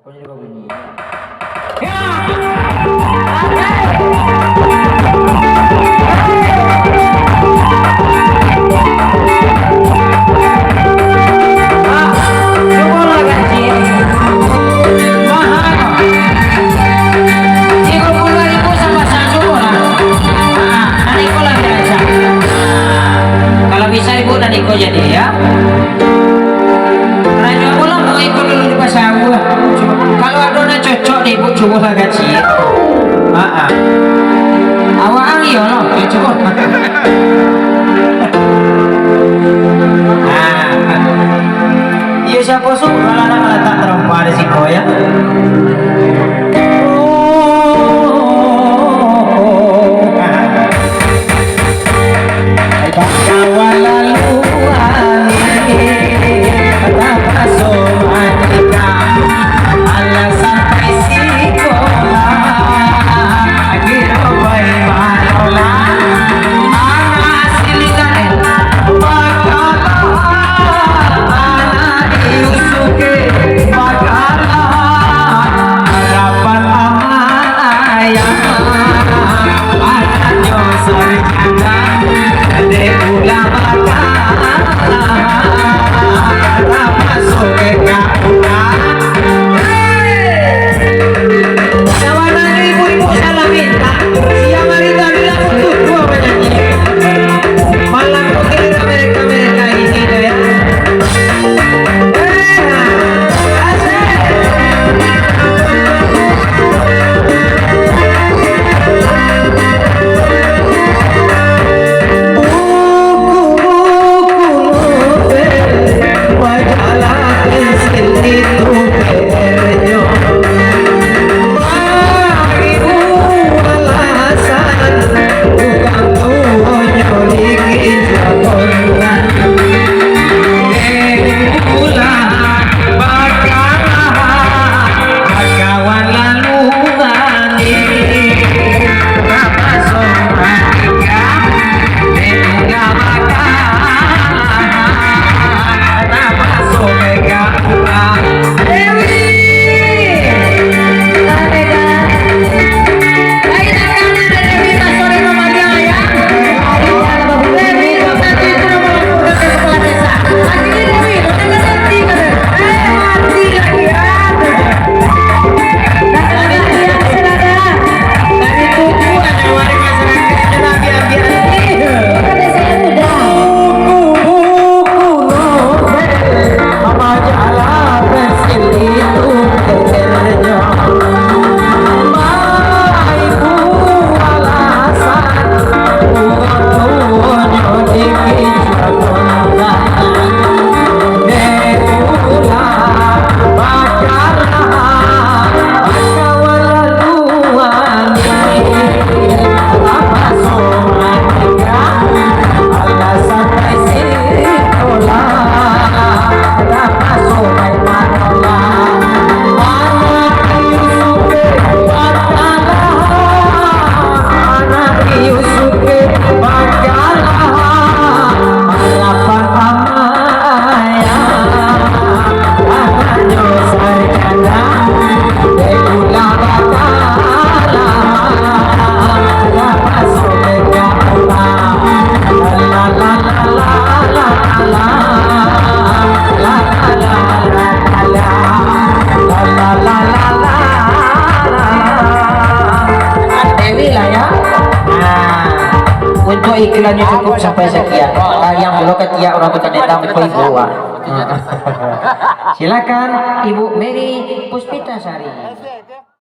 Pokoknya juga bunyi. Kalau bisa ibu dan Iko jadi ya. Raja pulang mau Iko dulu di pasar gua. Kalau adona cocok nih ibu coba lah gaji. Awak angin loh, coba. Iya siapa suka kalau anak letak terompa di Iko ya. Untuk iklannya cukup sampai sekian. Yang belum ketiak orang tu kena tahu ibu. Silakan Ibu Mary Puspita Sari.